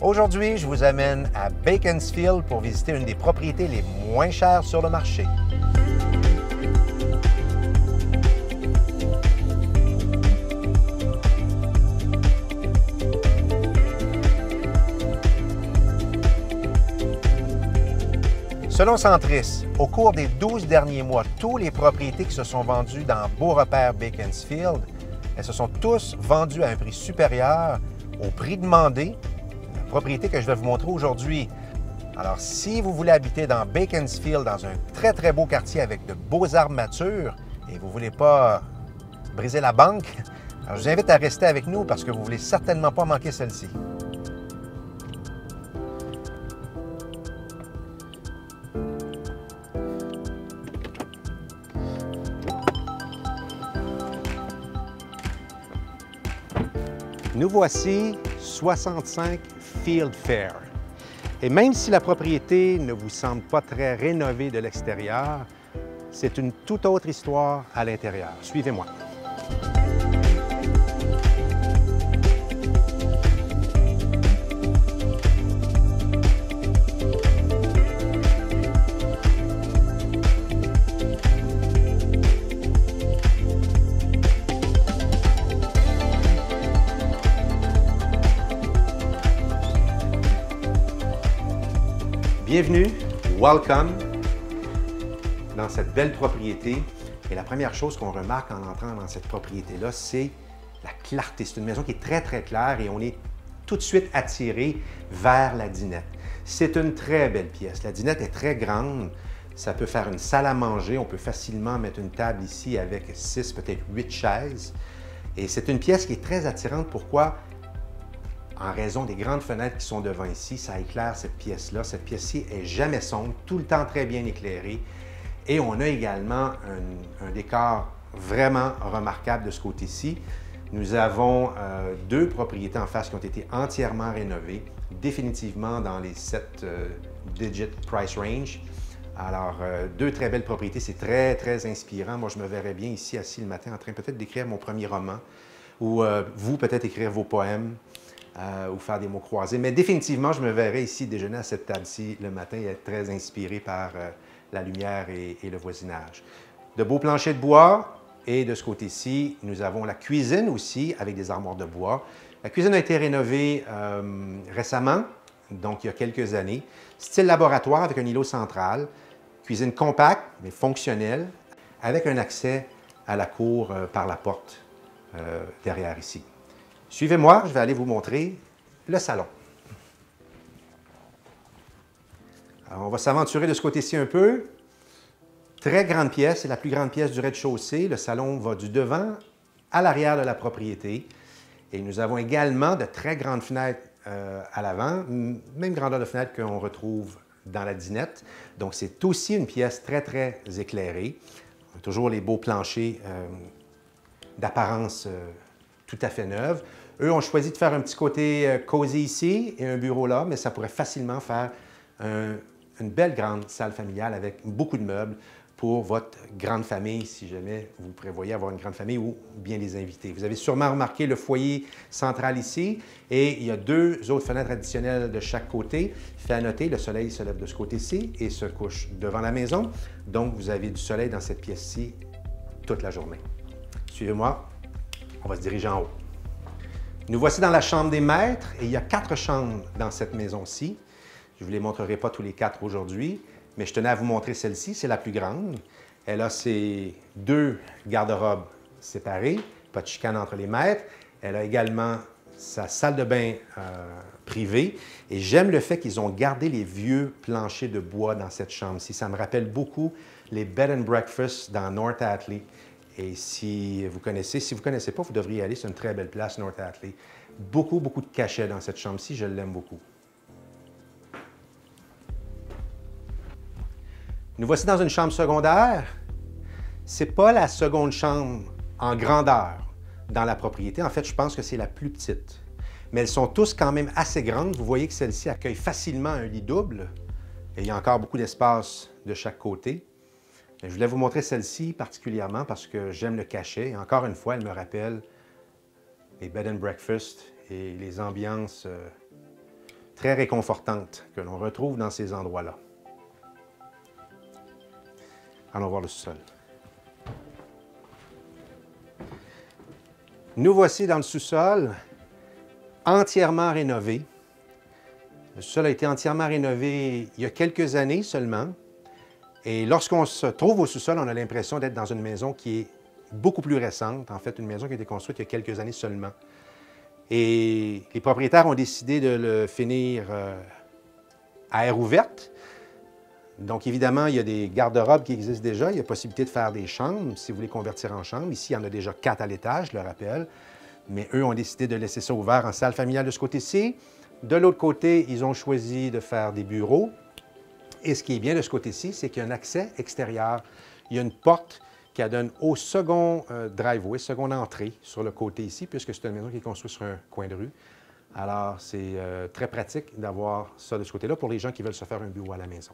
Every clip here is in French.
Aujourd'hui, je vous amène à Beaconsfield pour visiter une des propriétés les moins chères sur le marché. Selon Centris, au cours des 12 derniers mois, tous les propriétés qui se sont vendues dans Beau Repère Beaconsfield, elles se sont tous vendues à un prix supérieur au prix demandé, la propriété que je vais vous montrer aujourd'hui. Alors, si vous voulez habiter dans Beaconsfield, dans un très, très beau quartier avec de beaux arbres matures, et vous ne voulez pas briser la banque, alors je vous invite à rester avec nous parce que vous ne voulez certainement pas manquer celle-ci. Nous voici 65 Fieldfair. Et même si la propriété ne vous semble pas très rénovée de l'extérieur, c'est une toute autre histoire à l'intérieur. Suivez-moi. Bienvenue, welcome dans cette belle propriété. Et la première chose qu'on remarque en entrant dans cette propriété-là, c'est la clarté. C'est une maison qui est très, très claire et on est tout de suite attiré vers la dinette. C'est une très belle pièce. La dinette est très grande. Ça peut faire une salle à manger. On peut facilement mettre une table ici avec 6, peut-être 8 chaises. Et c'est une pièce qui est très attirante. Pourquoi? En raison des grandes fenêtres qui sont devant ici, ça éclaire cette pièce-là. Cette pièce-ci est jamais sombre, tout le temps très bien éclairée. Et on a également un décor vraiment remarquable de ce côté-ci. Nous avons deux propriétés en face qui ont été entièrement rénovées, définitivement dans les 7-digit price range. Alors, deux très belles propriétés, c'est très, très inspirant. Moi, je me verrais bien ici, assis le matin, en train peut-être d'écrire mon premier roman, ou vous, peut-être écrire vos poèmes. Ou faire des mots croisés. Mais définitivement, je me verrais ici déjeuner à cette table-ci le matin et être très inspiré par la lumière et le voisinage. De beaux planchers de bois et de ce côté-ci, nous avons la cuisine aussi avec des armoires de bois. La cuisine a été rénovée récemment, donc il y a quelques années. Style laboratoire avec un îlot central. Cuisine compacte mais fonctionnelle avec un accès à la cour par la porte derrière ici. Suivez-moi, je vais aller vous montrer le salon. Alors, on va s'aventurer de ce côté-ci un peu. Très grande pièce, c'est la plus grande pièce du rez-de-chaussée. Le salon va du devant à l'arrière de la propriété. Et nous avons également de très grandes fenêtres à l'avant, même grandeur de fenêtre qu'on retrouve dans la dinette. Donc, c'est aussi une pièce très, très éclairée. On a toujours les beaux planchers d'apparence tout à fait neuve. Eux ont choisi de faire un petit côté cosy ici et un bureau là, mais ça pourrait facilement faire une belle grande salle familiale avec beaucoup de meubles pour votre grande famille, si jamais vous prévoyez avoir une grande famille ou bien des invités. Vous avez sûrement remarqué le foyer central ici et il y a deux autres fenêtres additionnelles de chaque côté. Fait à noter, le soleil se lève de ce côté-ci et se couche devant la maison. Donc, vous avez du soleil dans cette pièce-ci toute la journée. Suivez-moi. On va se diriger en haut. Nous voici dans la chambre des maîtres et il y a 4 chambres dans cette maison-ci. Je ne vous les montrerai pas tous les 4 aujourd'hui, mais je tenais à vous montrer celle-ci, c'est la plus grande. Elle a ses 2 garde-robes séparées, pas de chicane entre les maîtres. Elle a également sa salle de bain privée et j'aime le fait qu'ils ont gardé les vieux planchers de bois dans cette chambre-ci. Ça me rappelle beaucoup les bed and breakfast dans North Atlee. Et si vous ne connaissez pas, vous devriez y aller. C'est une très belle place, North Atlee. Beaucoup, beaucoup de cachets dans cette chambre-ci. Je l'aime beaucoup. Nous voici dans une chambre secondaire. Ce n'est pas la seconde chambre en grandeur dans la propriété. En fait, je pense que c'est la plus petite. Mais elles sont tous quand même assez grandes. Vous voyez que celle-ci accueille facilement un lit double. Et il y a encore beaucoup d'espace de chaque côté. Je voulais vous montrer celle-ci particulièrement parce que j'aime le cachet. Et encore une fois, elle me rappelle les bed and breakfast et les ambiances très réconfortante que l'on retrouve dans ces endroits-là. Allons voir le sous-sol. Nous voici dans le sous-sol, entièrement rénové. Le sous-sol a été entièrement rénové il y a quelques années seulement. Et lorsqu'on se trouve au sous-sol, on a l'impression d'être dans une maison qui est beaucoup plus récente. En fait, une maison qui a été construite il y a quelques années seulement. Et les propriétaires ont décidé de le finir à air ouverte. Donc, évidemment, il y a des garde-robes qui existent déjà. Il y a possibilité de faire des chambres, si vous voulez convertir en chambre. Ici, il y en a déjà 4 à l'étage, je le rappelle. Mais eux ont décidé de laisser ça ouvert en salle familiale de ce côté-ci. De l'autre côté, ils ont choisi de faire des bureaux. Et ce qui est bien de ce côté-ci, c'est qu'il y a un accès extérieur. Il y a une porte qui donne au second driveway, seconde entrée sur le côté ici, puisque c'est une maison qui est construite sur un coin de rue. Alors, c'est très pratique d'avoir ça de ce côté-là pour les gens qui veulent se faire un bureau à la maison.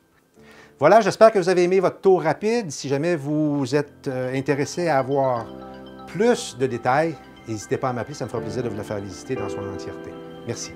Voilà, j'espère que vous avez aimé votre tour rapide. Si jamais vous êtes intéressé à avoir plus de détails, n'hésitez pas à m'appeler, ça me fera plaisir de vous le faire visiter dans son entièreté. Merci.